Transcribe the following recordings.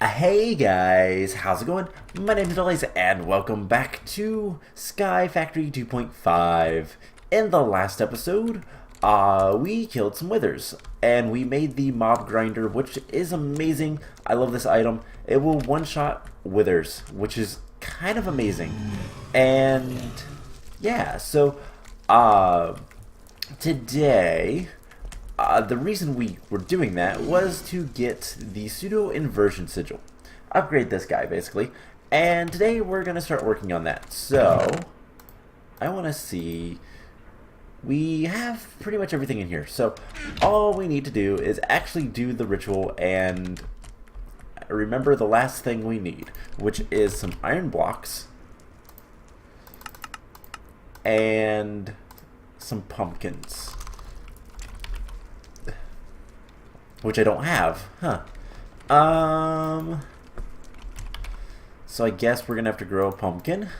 Hey guys, how's it going? My name is Eliza and welcome back to Sky Factory 2.5. In the last episode, we killed some withers and we made the mob grinder, which is amazing. I love this item. It will one-shot withers, which is kind of amazing. And yeah, so today the reason we were doing that was to get the Pseudo-Inversion Sigil. Upgrade this guy, basically. And today we're going to start working on that. So, I want to see... We have pretty much everything in here. So, all we need to do is actually do the ritual and remember the last thing we need, which is some iron blocks and some pumpkins. Which I don't have, huh? So I guess we're gonna have to grow a pumpkin.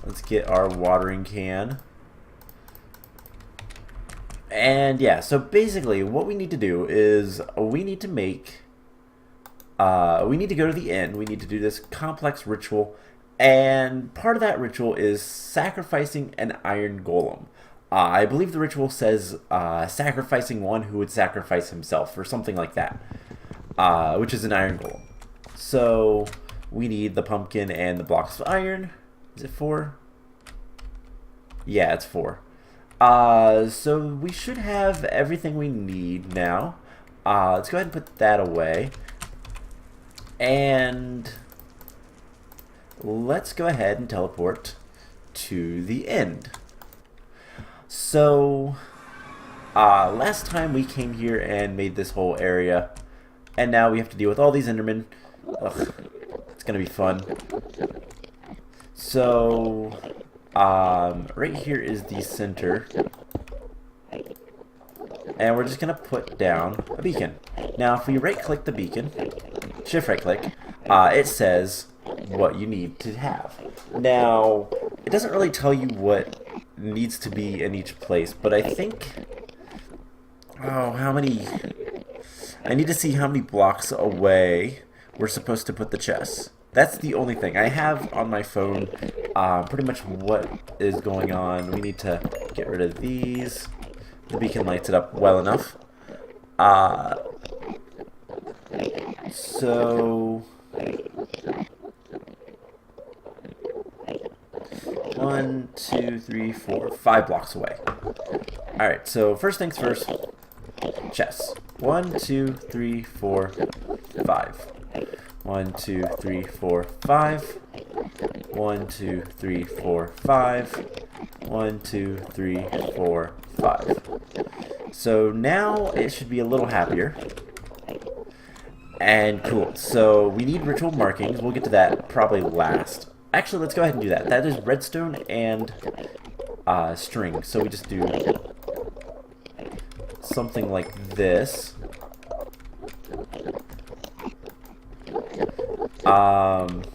Let's get our watering can. And yeah, so basically what we need to do is we need to make, we need to go to the inn. We need to do this complex ritual. And part of that ritual is sacrificing an iron golem. I believe the ritual says sacrificing one who would sacrifice himself, or something like that, which is an iron golem. So we need the pumpkin and the blocks of iron. Is it 4? Yeah, it's 4. So we should have everything we need now. Let's go ahead and put that away. And let's go ahead and teleport to the end. So, last time we came here and made this whole area, and now we have to deal with all these Endermen. Ugh, it's gonna be fun. So, right here is the center, and we're just gonna put down a beacon. Now, if we right-click the beacon, shift right-click, it says what you need to have. Now, it doesn't really tell you what needs to be in each place, but I think, how many, I need to see how many blocks away we're supposed to put the chests. That's the only thing. I have on my phone pretty much what is going on. We need to get rid of these. The beacon lights it up well enough. So 1, 2, 3, 4, 5 blocks away. Alright, so first things first, chests. 1, 2, 3, 4, 5. 1, 2, 3, 4, 5. 1, 2, 3, 4, 5. 1, 2, 3, 4, 5. So now it should be a little happier. And cool. So we need ritual markings. We'll get to that probably last. Actually, let's go ahead and do that. That is redstone and string. So we just do something like this. And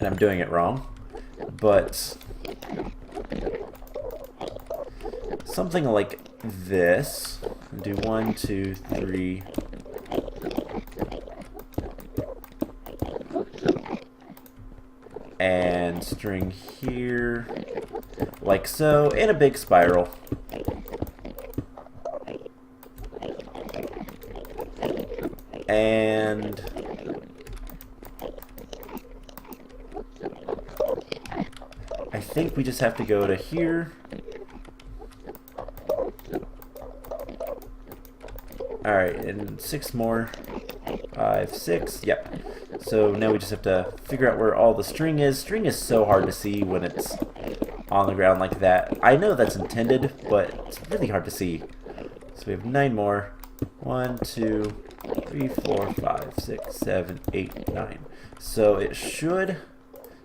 I'm doing it wrong. But something like this. Do 1, 2, 3. And string here, like so, in a big spiral. And I think we just have to go to here. Alright, and 6 more. 5, 6, yep. So now we just have to figure out where all the string is. String is so hard to see when it's on the ground like that. I know that's intended, but it's really hard to see. So we have 9 more. 1, 2, 3, 4, 5, 6, 7, 8, 9. So it should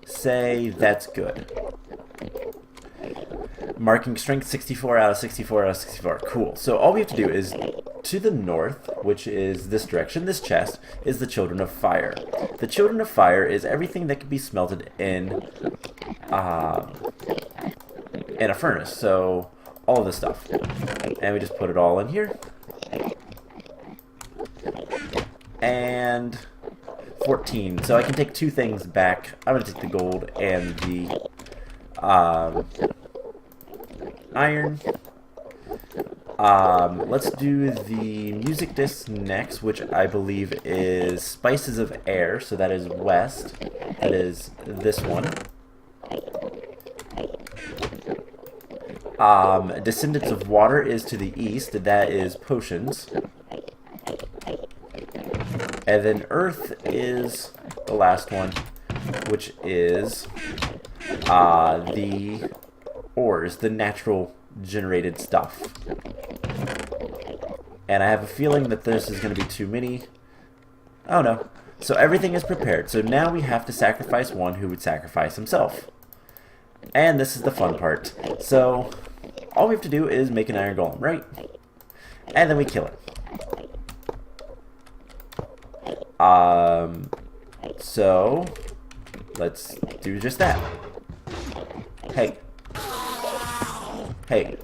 say that's good. Marking strength 64 out of 64 out of 64. Cool. So all we have to do is to the north, which is this direction, this chest, is the Children of Fire. The Children of Fire is everything that can be smelted in a furnace. So all of this stuff. And we just put it all in here. and 14. So I can take 2 things back. I'm going to take the gold and the iron. Let's do the music disc next, which I believe is Spices of Air. So that is west. That is this one. Descendants of Water is to the east. That is potions. And then Earth is the last one, which is the ores, the natural generated stuff. And I have a feeling that this is going to be too many. Oh no. So everything is prepared. So now we have to sacrifice one who would sacrifice himself. And this is the fun part. So all we have to do is make an iron golem, right? And then we kill it. So let's do just that. Hey. Hey.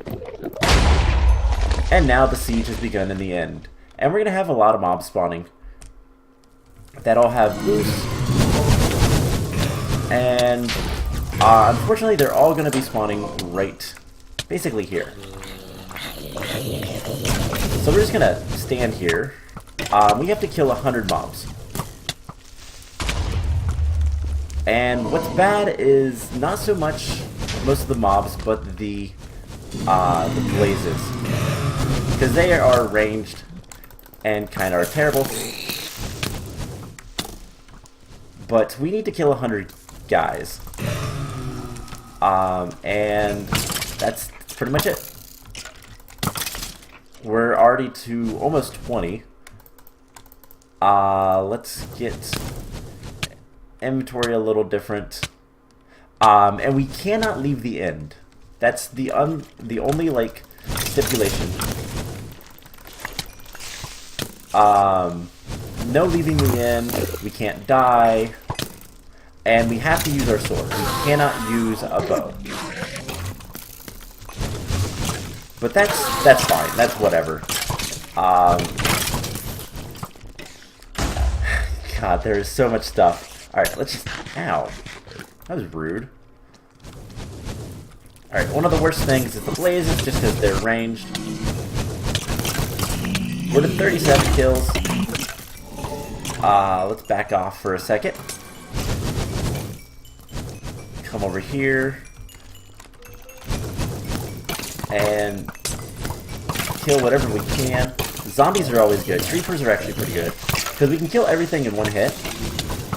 And now the siege has begun in the end. And we're going to have a lot of mobs spawning that all have boosts. And unfortunately, they're all going to be spawning right, basically here. So we're just going to stand here. We have to kill 100 mobs. And what's bad is not so much most of the mobs, but the blazes. Because they are ranged and kind of are terrible. But we need to kill 100 guys. And that's pretty much it. We're already to almost 20. Let's get inventory a little different. And we cannot leave the end. That's the only, like, stipulation. No leaving the end. We can't die. And we have to use our sword. We cannot use a bow. But that's fine. That's whatever. God, there is so much stuff. Alright, let's just... Ow. That was rude. Alright, one of the worst things is the blazes, just because they're ranged. We're to 37 kills. Let's back off for a second. Come over here. And kill whatever we can. Zombies are always good. Creepers are actually pretty good. Because we can kill everything in one hit.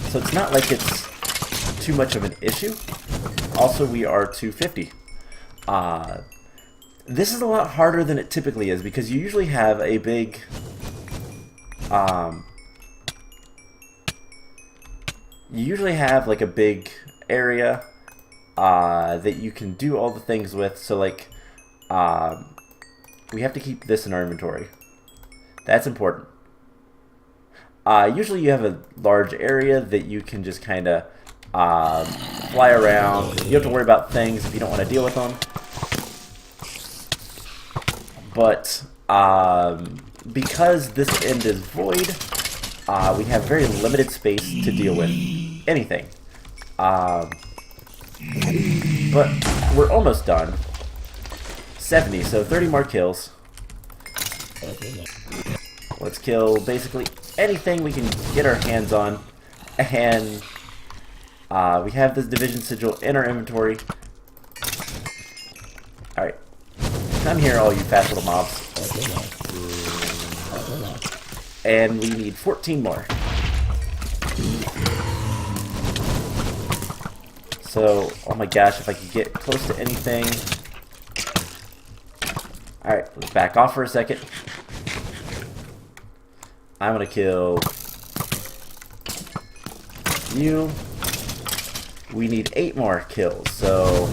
So it's not like it's too much of an issue. Also, we are 250. This is a lot harder than it typically is because you usually have a big like a big area that you can do all the things with. So like we have to keep this in our inventory. That's important. Usually you have a large area that you can just kind of fly around. You don't have to worry about things if you don't want to deal with them. But because this end is void, we have very limited space to deal with anything. But we're almost done. 70, so 30 more kills. Let's kill basically anything we can get our hands on. And we have this division sigil in our inventory. Alright. Come here, all you fast little mobs. And we need 14 more. So, oh my gosh, if I could get close to anything. Alright, let's back off for a second. I'm gonna kill you. We need 8 more kills, so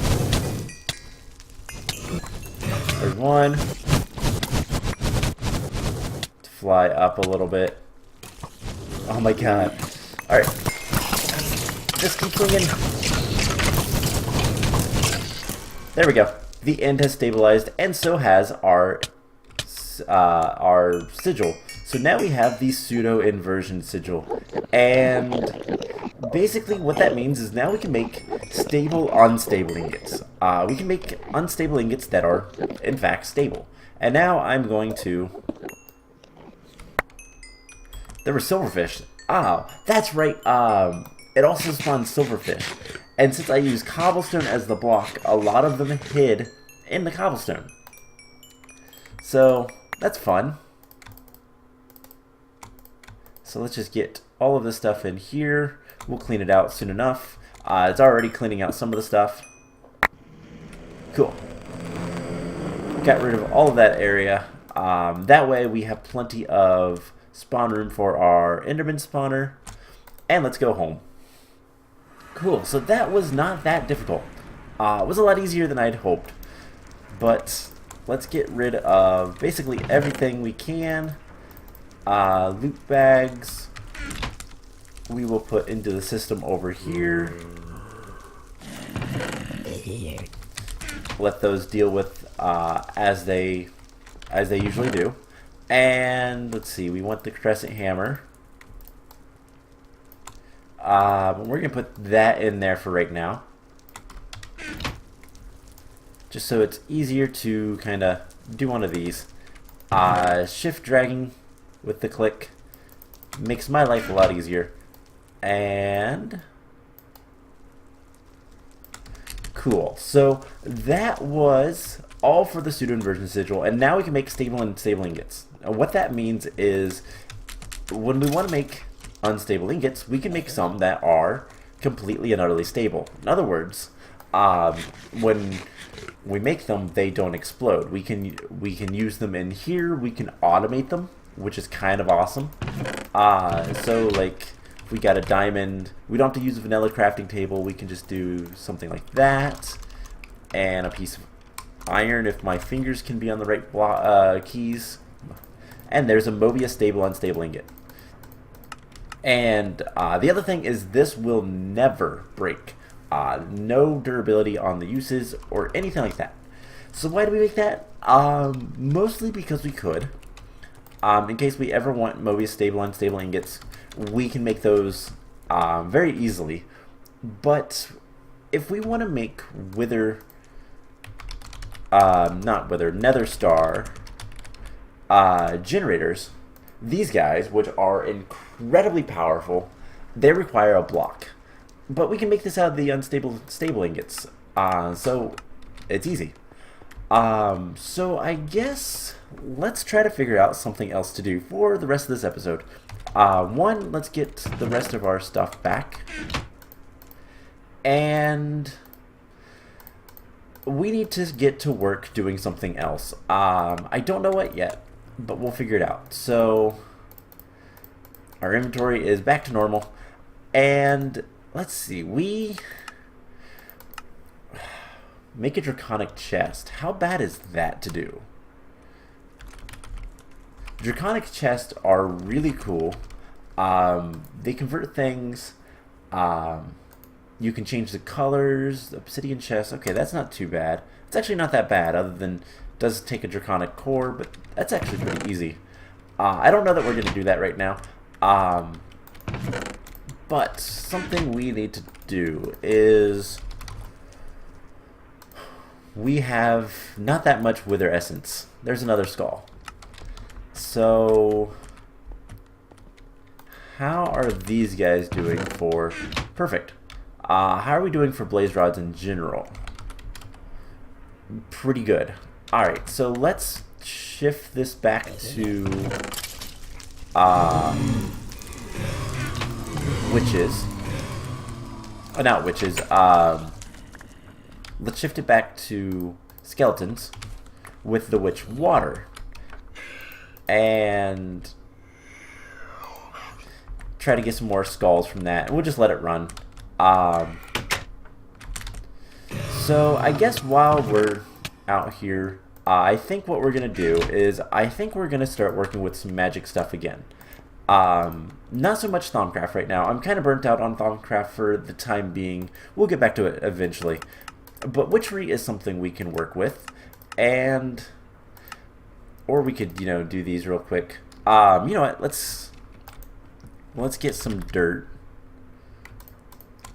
there's one. Let's fly up a little bit. Oh my god. Alright. Just keep swinging. There we go. The end has stabilized, and so has our sigil. So So now we have the Pseudo-Inversion Sigil. And basically what that means is now we can make stable unstable ingots. We can make unstable ingots that are, in fact, stable. And now I'm going to... There were silverfish. Ah, that's right. It also spawns silverfish. And since I use cobblestone as the block, a lot of them hid in the cobblestone. So, that's fun. So let's just get all of this stuff in here. We'll clean it out soon enough. It's already cleaning out some of the stuff. Cool. Got rid of all of that area. That way we have plenty of spawn room for our Enderman spawner. And let's go home. Cool, so that was not that difficult. It was a lot easier than I'd hoped. But let's get rid of basically everything we can. Loot bags we will put into the system over here. Let those deal with as they usually do. And let's see, we want the crescent hammer. We're gonna put that in there for right now, just so it's easier to kind of do one of these. Shift dragging with the click makes my life a lot easier. And cool. So that was all for the Pseudo-Inversion Sigil, and now we can make stable and unstable ingots. What that means is when we want to make unstable ingots, we can make some that are completely and utterly stable. In other words, when we make them, they don't explode. We can use them in here. We can automate them, which is kind of awesome. So like if we got a diamond, we don't have to use a vanilla crafting table. We can just do something like that, and a piece of iron if my fingers can be on the right keys. And there's a Mobius stable unstable ingot. And the other thing is this will never break. No durability on the uses or anything like that. So why do we make that? Mostly because we could. In case we ever want Mobius stable unstable ingots, we can make those very easily. But if we want to make Nether Star generators, these guys, which are incredibly powerful, they require a block. But we can make this out of the stable ingots, so it's easy. So I guess let's try to figure out something else to do for the rest of this episode. One, let's get the rest of our stuff back, and we need to get to work doing something else. I don't know what yet, but we'll figure it out. So our inventory is back to normal, and let's see, we make a draconic chest. How bad is that to do? Draconic chests are really cool. They convert things. You can change the colors. Obsidian chest. Okay, that's not too bad. It's actually not that bad, other than it does take a draconic core, but that's actually pretty easy. I don't know that we're going to do that right now. But something we need to do is we have not that much wither essence. There's another skull. So how are these guys doing for perfect? How are we doing for blaze rods in general? Pretty good. Alright, so let's shift this back to witches. Oh, not witches. Let's shift it back to skeletons with the witch water. And try to get some more skulls from that. And we'll just let it run. So I guess while we're out here, I think what we're going to do is I think we're going to start working with some magic stuff again. Not so much Thaumcraft right now. I'm kind of burnt out on Thaumcraft for the time being. We'll get back to it eventually. But witchery is something we can work with. And or we could, you know, do these real quick. You know what? Let's get some dirt.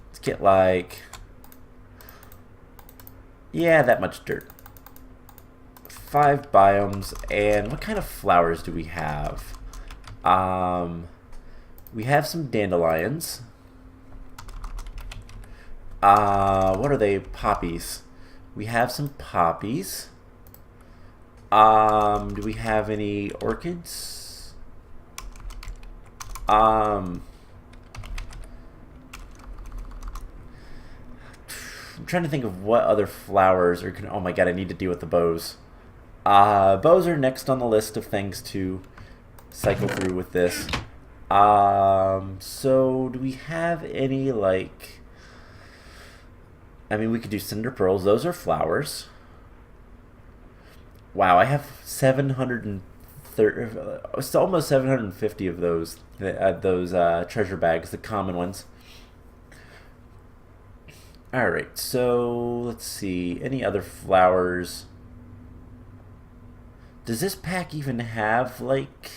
Let's get like, yeah, that much dirt. 5 biomes. And what kind of flowers do we have? We have some dandelions. What are they? Poppies. We have some poppies. Do we have any orchids? I'm trying to think of what other flowers are. Oh my god, I need to deal with the bows. Bows are next on the list of things to cycle through with this. So do we have any, like, I mean, we could do cinder pearls. Those are flowers. Wow, I have 730, it's almost 750 of those treasure bags, the common ones. Alright, so let's see. Any other flowers? Does this pack even have, like,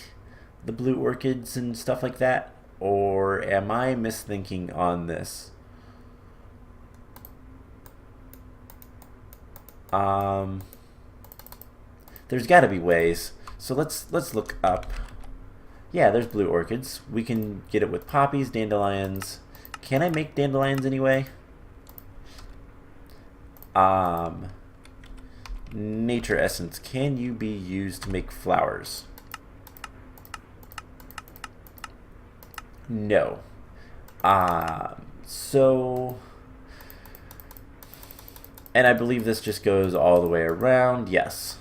the blue orchids and stuff like that? Or am I misthinking on this? There's got to be ways. So let's look up. Yeah, there's blue orchids. We can get it with poppies, dandelions. Can I make dandelions anyway? Nature essence. Can you be used to make flowers? No. So, and I believe this just goes all the way around. Yes.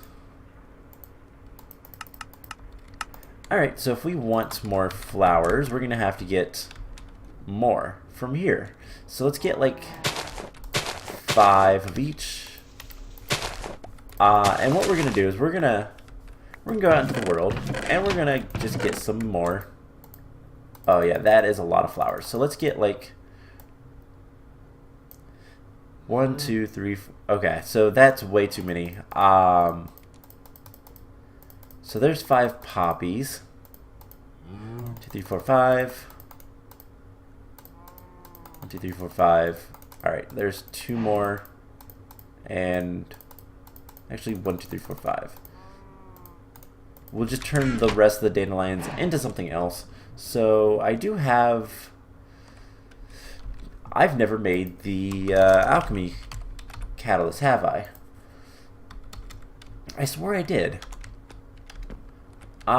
Alright, so if we want more flowers, we're going to have to get more from here. So let's get like 5 of each. And what we're going to do is we're going to go out into the world and we're going to just get some more. Oh yeah, that is a lot of flowers. So let's get like 1, 2, 3, 4. Okay, so that's way too many. So there's 5 poppies. 1, 2, 3, 4, 5. 1, 2, 3, 4, 5. Alright, there's 2 more. And actually 1, 2, 3, 4, 5. We'll just turn the rest of the dandelions into something else. So I do have... I've never made the alchemy catalyst, have I? I swore I did. It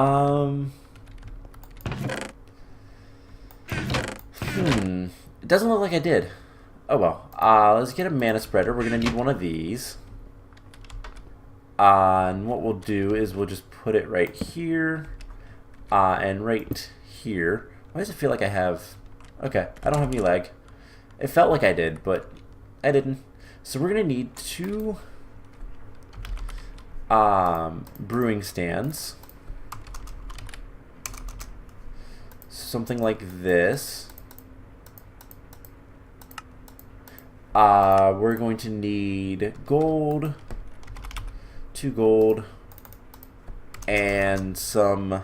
doesn't look like I did. Oh well. Let's get a mana spreader. We're gonna need one of these. And what we'll do is we'll just put it right here. And right here. Why does it feel like I have... Okay, I don't have any lag. It felt like I did, but I didn't. So we're gonna need 2 brewing stands. Something like this. We're going to need gold, 2 gold, and an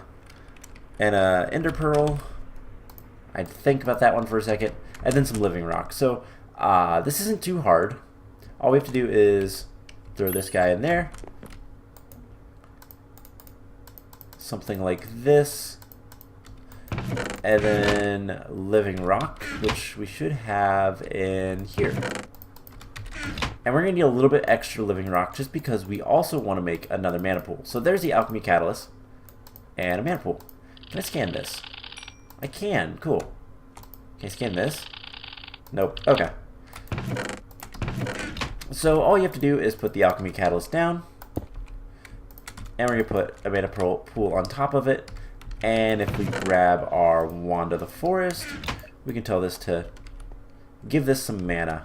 ender pearl. I'd think about that one for a second, and then some living rock. So this isn't too hard. All we have to do is throw this guy in there. Something like this. And then living rock, which we should have in here. And we're going to need a little bit extra living rock just because we also want to make another mana pool. So there's the alchemy catalyst and a mana pool. Can I scan this? I can. Cool. Can I scan this? Nope. Okay. So all you have to do is put the alchemy catalyst down. And we're going to put a mana pool on top of it. And if we grab our Wand of the Forest, we can tell this to give this some mana.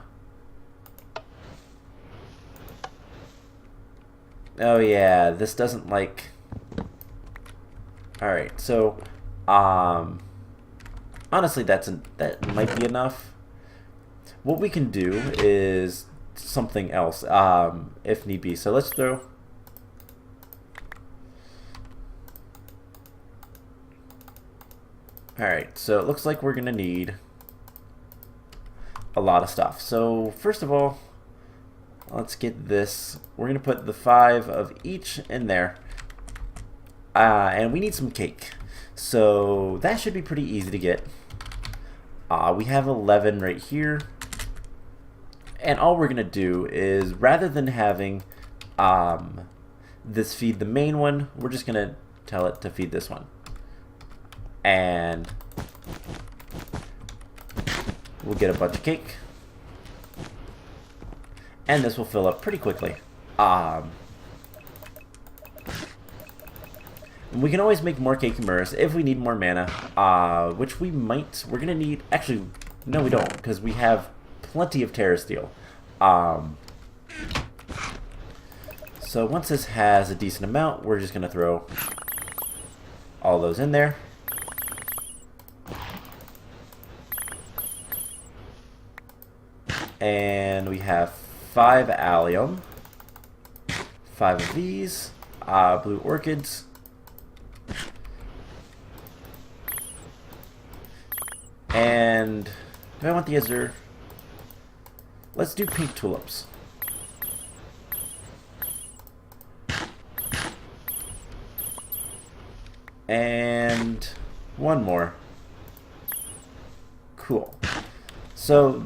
Oh yeah, this doesn't like... Alright, so, honestly that might be enough. What we can do is something else, if need be. So let's throw... Alright, so it looks like we're going to need a lot of stuff. So first of all, let's get this. We're going to put the 5 of each in there. And we need some cake. So that should be pretty easy to get. We have 11 right here. And all we're going to do is, rather than having this feed the main one, we're just going to tell it to feed this one. And we'll get a bunch of cake. And this will fill up pretty quickly. We can always make more cake and mirrors if we need more mana, which we might. We're going to need... Actually, no we don't, because we have plenty of Terra Steel. So once this has a decent amount, we're just going to throw all those in there. And we have 5 allium, 5 of these, blue orchids, and do I want the azure? Let's do pink tulips. And one more. Cool. So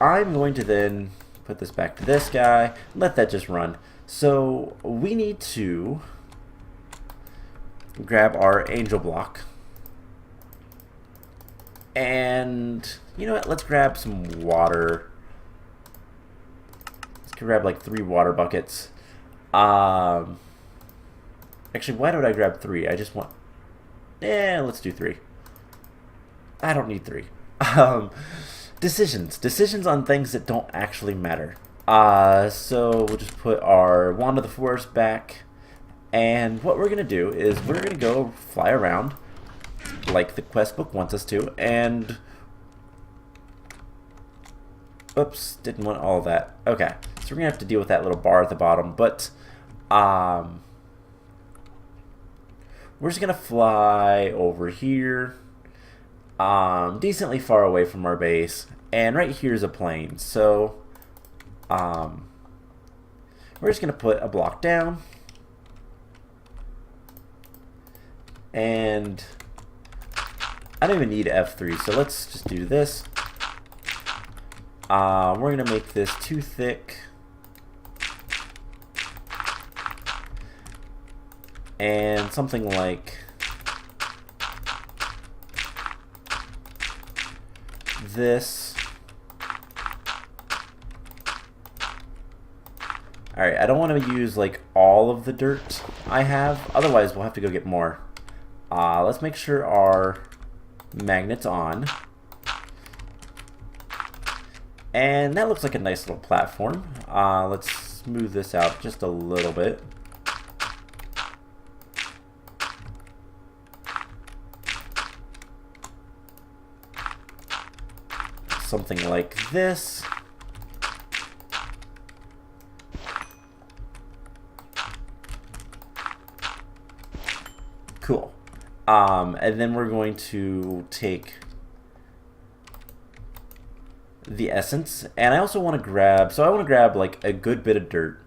I'm going to then put this back to this guy, let that just run. So we need to grab our angel block. And you know what, let's grab some water. Let's grab like 3 water buckets. Actually, why would I grab 3? I just want... let's do 3. I don't need 3. Decisions on things that don't actually matter. So we'll just put our Wand of the Forest back. And what we're going to do is we're going to go fly around like the quest book wants us to. And... oops, didn't want all of that. Okay, so we're going to have to deal with that little bar at the bottom. But we're just going to fly over here. Decently far away from our base, and right here is a plane, so we're just going to put a block down, and I don't even need F3, so let's just do this. We're going to make this too thick, and something like this. Alright, I don't want to use like all of the dirt I have, otherwise we'll have to go get more. Let's make sure our magnet's on. And that looks like a nice little platform. Let's smooth this out just a little bit. Something like this. Cool. And then we're going to take the essence, and I also want to grab, so I want to grab like a good bit of dirt,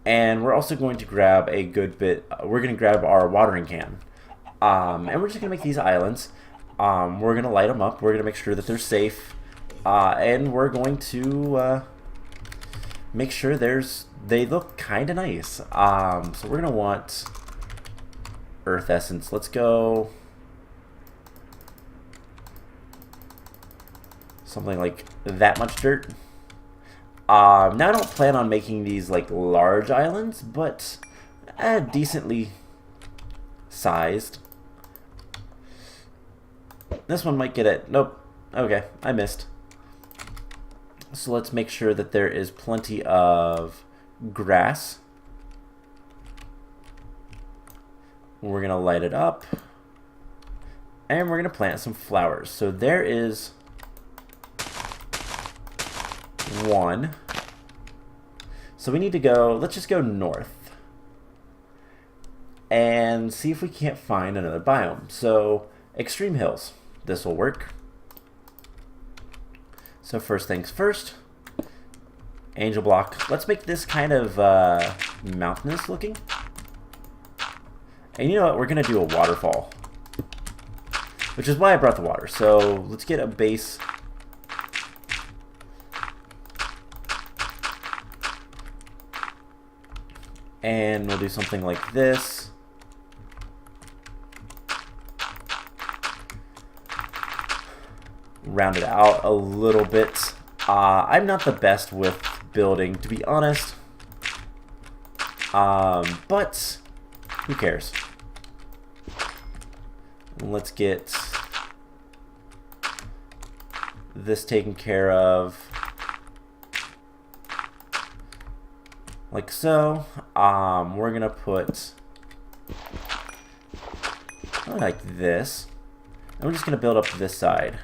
and we're also going to grab a good bit, we're going to grab our watering can, and we're just going to make these islands. We're going to light them up, we're going to make sure that they're safe. And we're going to make sure they look kind of nice. So we're going to want earth essence. Let's go something like that much dirt. Now I don't plan on making these like large islands, but decently sized. This one might get it. Nope. Okay, I missed. So let's make sure that there is plenty of grass. We're going to light it up. And we're going to plant some flowers. So there is 1. So we need to go, let's just go north. And see if we can't find another biome. So, extreme hills. this will work. So first things first, angel block. Let's make this kind of mountainous looking. And you know what? We're going to do a waterfall, which is why I brought the water. So let's get a base. And we'll do something like this. Round it out a little bit. I'm not the best with building, to be honest. But who cares? Let's get this taken care of. Like so. We're gonna put like this. And we're just gonna build up this side.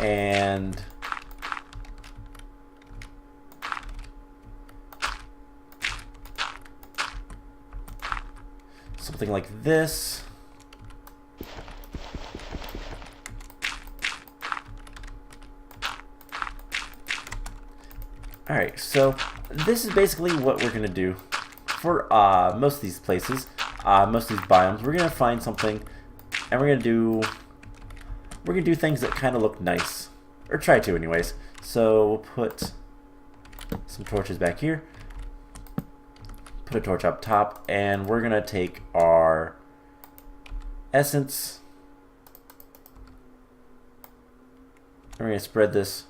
And something like this. Alright, so this is basically what we're going to do for most of these places, most of these biomes. We're going to find something, and we're going to do things that kind of look nice, or try to anyways. So we'll put some torches back here, put a torch up top, and we're going to take our essence, and we're going to spread this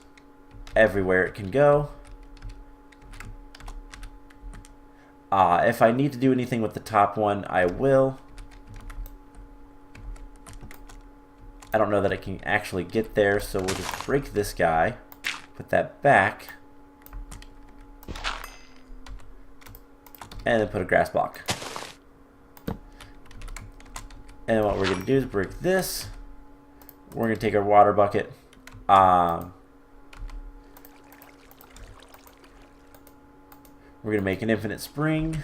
everywhere it can go. If I need to do anything with the top one, I will. I don't know that I can actually get there, so we'll just break this guy, put that back, and then put a grass block. And what we're going to do is break this. We're going to take our water bucket. We're going to make an infinite spring.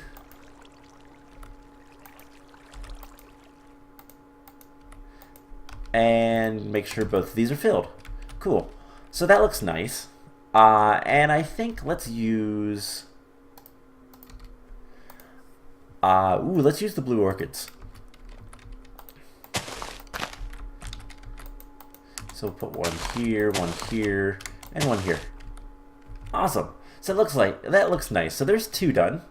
And make sure both of these are filled. Cool. So that looks nice. And I think let's use... let's use the blue orchids. So we'll put one here, and one here. Awesome. So it looks like that looks nice. So there's two done.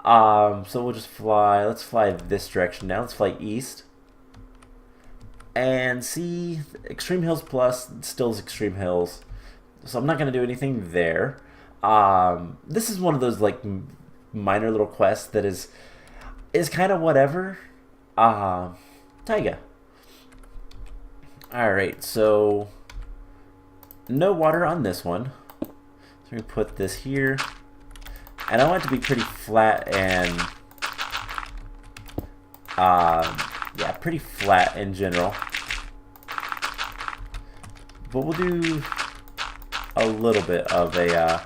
So we'll just fly. Let's fly this direction now. Let's fly east. And see, Extreme Hills Plus still is Extreme Hills. So I'm not going to do anything there. This is one of those like minor little quests that is kind of whatever. Taiga. Alright, so no water on this one. So we put this here. And I want it to be pretty flat and yeah, pretty flat in general. But we'll do a little bit of a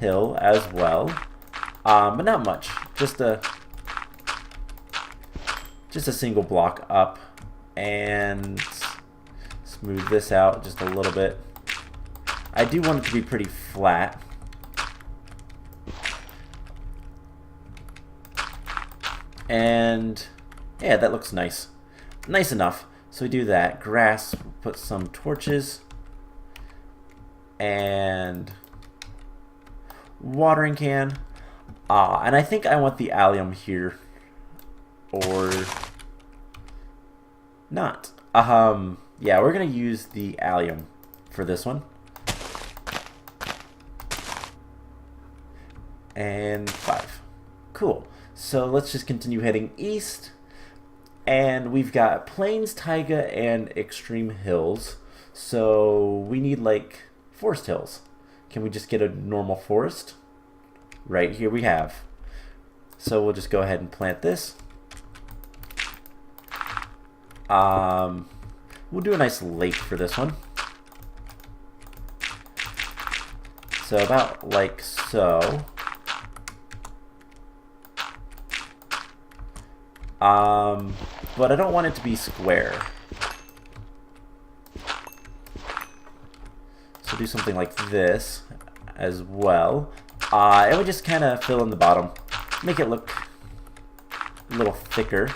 hill as well. But not much. Just a single block up, and smooth this out just a little bit. I do want it to be pretty flat. And yeah, that looks nice. Nice enough. So we do that. Grass, put some torches, and watering can. And I think I want the allium here. Or not. Yeah, we're gonna use the allium for this one. And 5. Cool. So let's just continue heading east. And we've got Plains, Taiga, and Extreme Hills. So we need like forest hills. Can we just get a normal forest? Right here we have. So we'll just go ahead and plant this. We'll do a nice lake for this one. So about like so. But I don't want it to be square. So do something like this as well. And we just kind of fill in the bottom. Make it look a little thicker.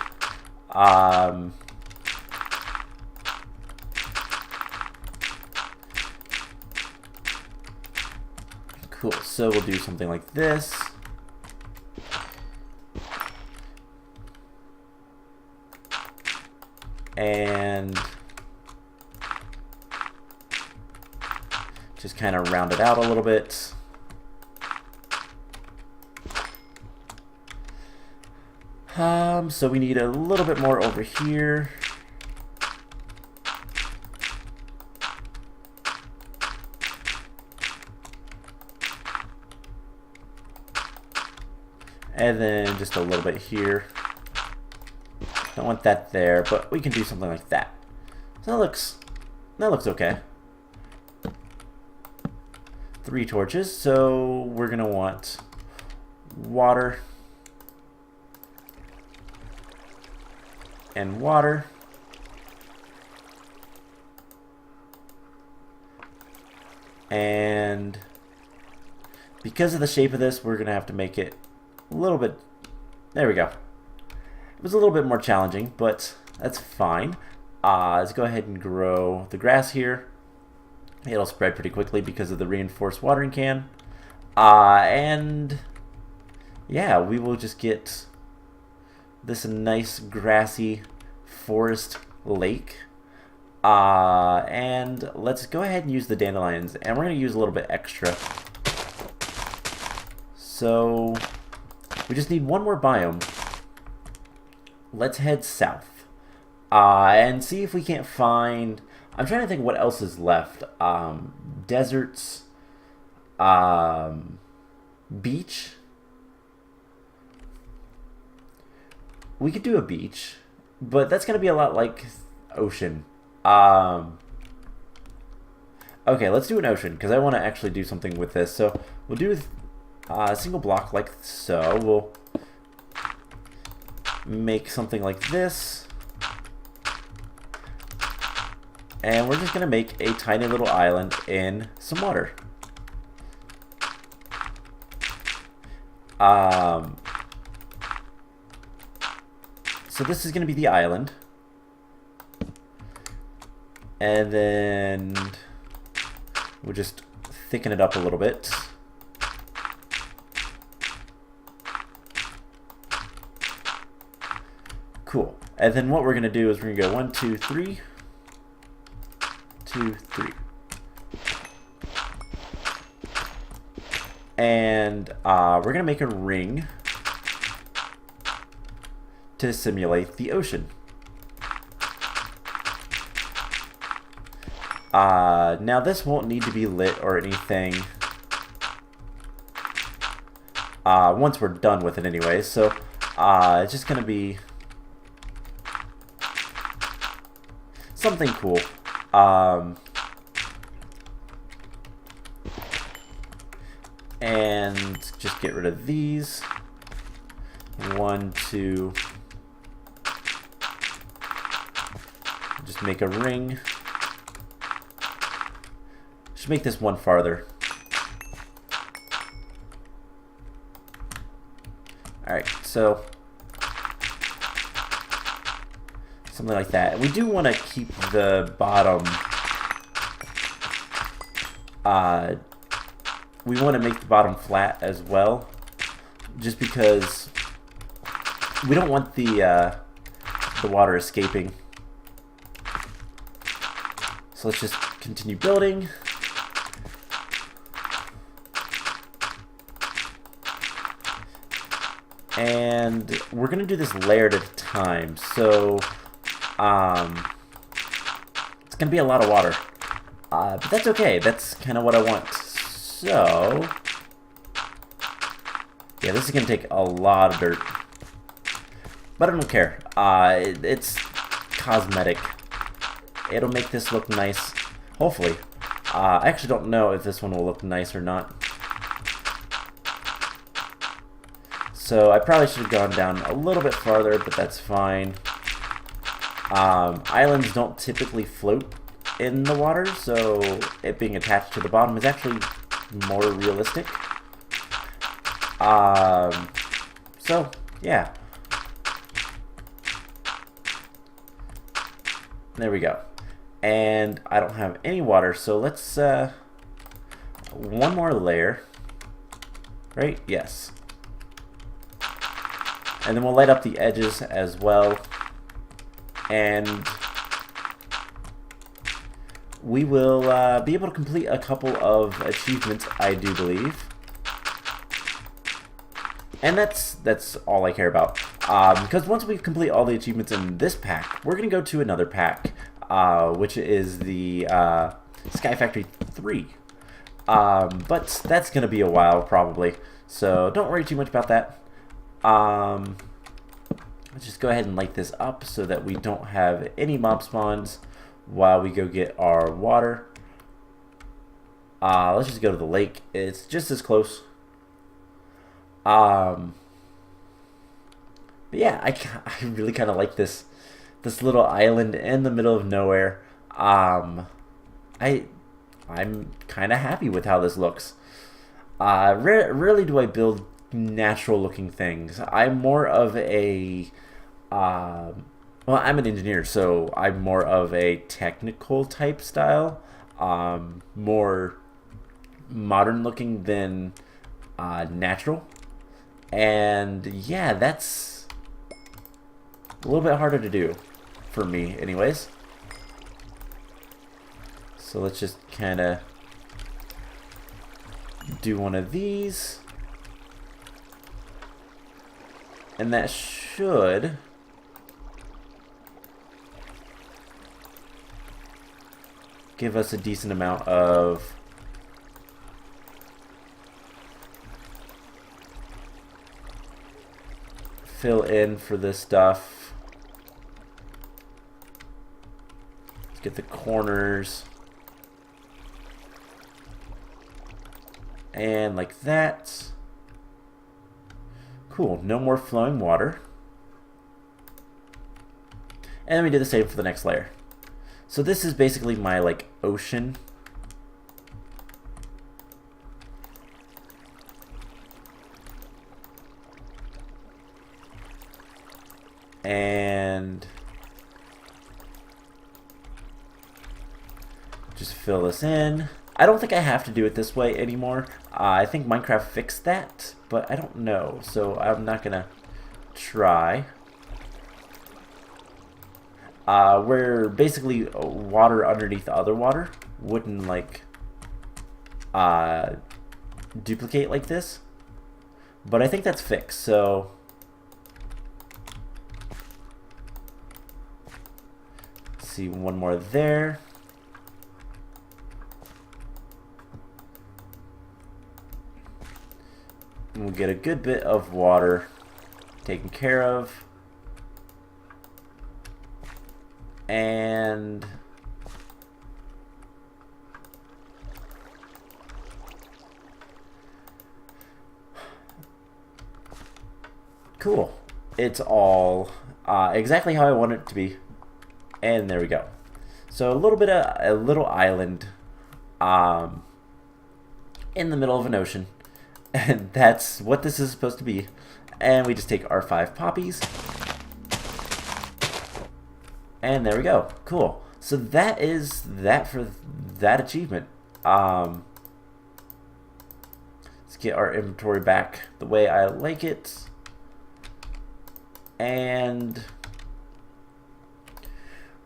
Cool, so we'll do something like this. And just kind of round it out a little bit. So we need a little bit more over here. And then just a little bit here. Don't want that there, but we can do something like that. So that looks okay. 3 torches, so we're gonna want water and water. And because of the shape of this, we're gonna have to make it a little bit, there we go. It was a little bit more challenging, but that's fine. Let's go ahead and grow the grass here. It'll spread pretty quickly because of the reinforced watering can. And yeah, we will just get this nice grassy forest lake. And let's go ahead and use the dandelions, and we're going to use a little bit extra. So we just need one more biome. Let's head south and see if we can't find, I'm trying to think what else is left. Deserts, beach. We could do a beach, but that's going to be a lot like ocean. Okay, let's do an ocean, because I want to actually do something with this. So we'll do a single block like so. We'll make something like this. And we're just going to make a tiny little island in some water. So this is going to be the island. And then we'll just thicken it up a little bit. Cool. And then what we're going to do is we're going to go 1, 2, 3. 2, 3. And we're going to make a ring to simulate the ocean. Now this won't need to be lit or anything once we're done with it anyway, so it's just going to be something cool. And just get rid of these. 1, 2. Just make a ring. Should make this one farther. Alright, so something like that. We do want to keep the bottom. We want to make the bottom flat as well, just because we don't want the water escaping. So let's just continue building. And we're going to do this layered at a time, so it's going to be a lot of water. But that's okay, that's kind of what I want. So, yeah, this is going to take a lot of dirt. But I don't care. It's cosmetic. It'll make this look nice, hopefully. I actually don't know if this one will look nice or not. So I probably should have gone down a little bit farther, but that's fine. Islands don't typically float in the water, so it being attached to the bottom is actually more realistic. So, yeah. There we go. And I don't have any water, so let's, one more layer. Right? Yes. And then we'll light up the edges as well. And we will be able to complete a couple of achievements, I do believe. And that's all I care about. Because once we complete all the achievements in this pack, we're going to go to another pack, which is the Sky Factory 3. But that's going to be a while, probably. So don't worry too much about that. Let's just go ahead and light this up so that we don't have any mob spawns while we go get our water. Let's just go to the lake. It's just as close. But yeah, I really kind of like this little island in the middle of nowhere. I'm kind of happy with how this looks. Rarely do I build natural looking things. I'm more of a well, I'm an engineer, so I'm more of a technical type style, more modern looking than natural. And yeah, that's a little bit harder to do for me anyways. So let's just kind of do one of these. And that should give us a decent amount of fill in for this stuff. Let's get the corners. And like that. Cool, no more flowing water. And then we do the same for the next layer. So this is basically my like ocean. And just fill this in. I don't think I have to do it this way anymore. I think Minecraft fixed that, but I don't know, so I'm not gonna try. Where basically water underneath other water wouldn't like duplicate like this, but I think that's fixed. So let's see, one more there. And we'll get a good bit of water taken care of. And cool. It's all exactly how I want it to be. And there we go. So a little bit of a little island in the middle of an ocean. And that's what this is supposed to be. And we just take our 5 poppies. And there we go. Cool. So that is that for that achievement. Let's get our inventory back the way I like it. And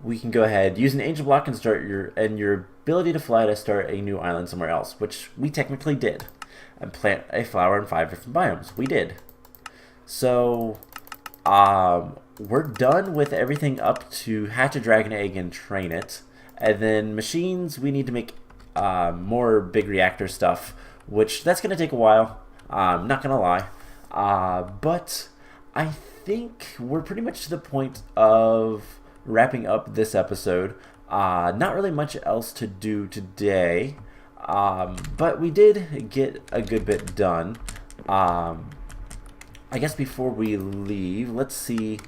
we can go ahead, use an angel block and start your ability to fly to start a new island somewhere else, which we technically did. And plant a flower in 5 different biomes. We did. So we're done with everything up to hatch a dragon egg and train it. And then machines, we need to make more big reactor stuff, which that's going to take a while. I'm not going to lie. But I think we're pretty much to the point of wrapping up this episode. Not really much else to do today. But we did get a good bit done. I guess before we leave, let's see.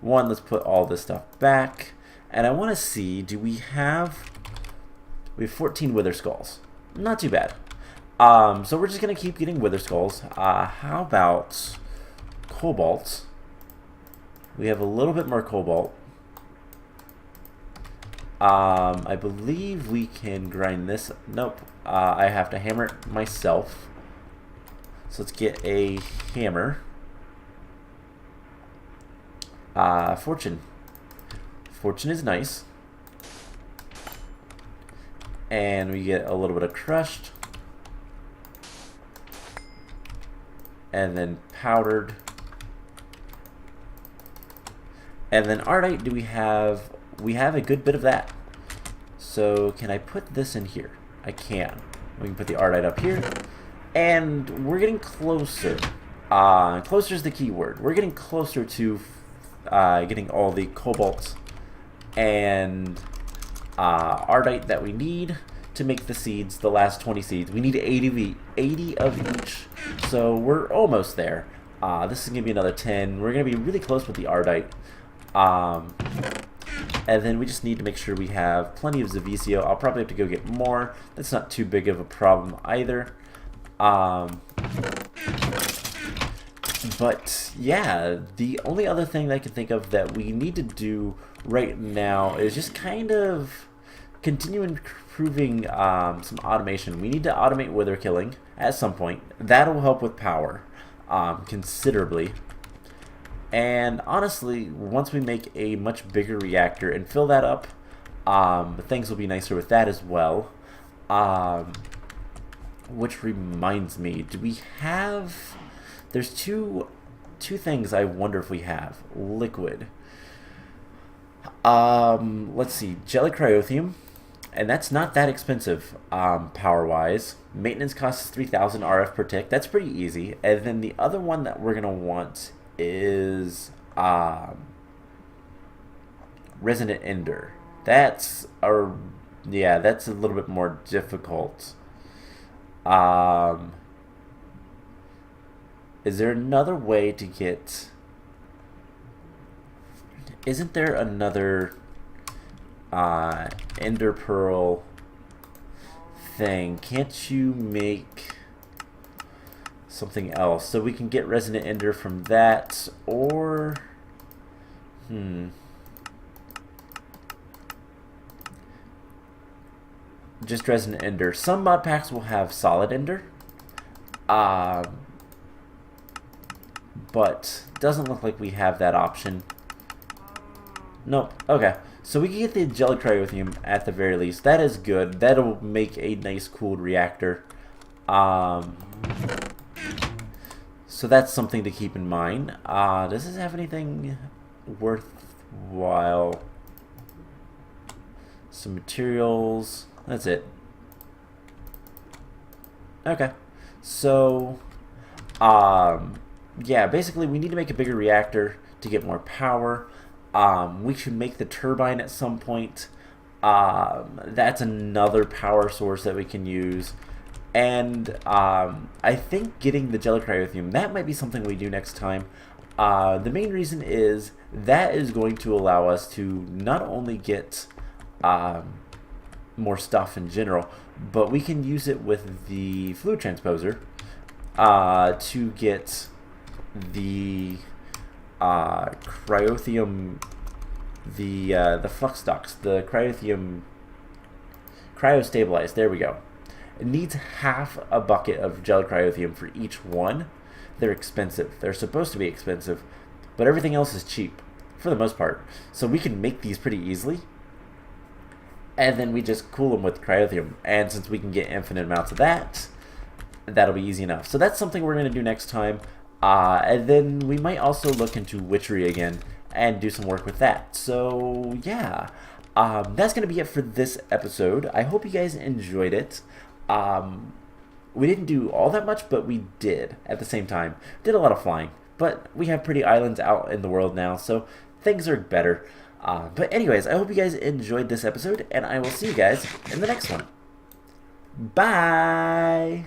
One, let's put all this stuff back. And I want to see, we have 14 Wither Skulls. Not too bad. So we're just going to keep getting Wither Skulls. How about Cobalt? We have a little bit more Cobalt. I believe we can grind this. Nope. I have to hammer it myself. So let's get a hammer. Fortune. Fortune is nice. And we get a little bit of crushed. And then powdered. And then ardite, do we have a good bit of that. So can I put this in here? I can. We can put the ardite up here. And we're getting closer. Closer is the key word. We're getting closer to getting all the cobalt and ardite that we need to make the seeds, the last 20 seeds. We need 80 of each. So we're almost there. This is going to be another 10. We're going to be really close with the ardite. And then we just need to make sure we have plenty of Zavisio. I'll probably have to go get more. That's not too big of a problem either. But yeah, the only other thing that I can think of that we need to do right now is just kind of continue improving some automation. We need to automate wither killing at some point. That'll help with power considerably. And honestly, once we make a much bigger reactor and fill that up, things will be nicer with that as well. Which reminds me, do we have... There's two things I wonder if we have. Liquid. Let's see. Jelly Cryothium. And that's not that expensive power-wise. Maintenance cost is 3,000 RF per tick. That's pretty easy. And then the other one that we're going to want is Resonant Ender. That's a little bit more difficult. Is there another way to get... Isn't there another Ender Pearl thing? Can't you make something else so we can get Resonant Ender from that? Or just Resonant Ender. Some mod packs will have solid Ender, but doesn't look like we have that option. Nope. Okay, so we can get the Jelly Cryothium at the very least. That is good. That'll make a nice cooled reactor. So that's something to keep in mind. Does this have anything worthwhile? Some materials. That's it. Okay. So, yeah, basically we need to make a bigger reactor to get more power. We should make the turbine at some point. That's another power source that we can use. And I think getting the Jelly Cryothium, that might be something we do next time. The main reason is that is going to allow us to not only get more stuff in general, but we can use it with the fluid transposer to get the cryothium, the flux ducts, the cryothium, cryostabilized. There we go. It needs half a bucket of Jelly Cryothium for each one. They're expensive. They're supposed to be expensive, but everything else is cheap for the most part. So we can make these pretty easily, and then we just cool them with Cryothium. And since we can get infinite amounts of that, that'll be easy enough. So that's something we're going to do next time. And then we might also look into witchery again and do some work with that. So yeah, that's going to be it for this episode. I hope you guys enjoyed it. We didn't do all that much, but we did at the same time. Did a lot of flying, but we have pretty islands out in the world now, so things are better. But anyways, I hope you guys enjoyed this episode, and I will see you guys in the next one. Bye!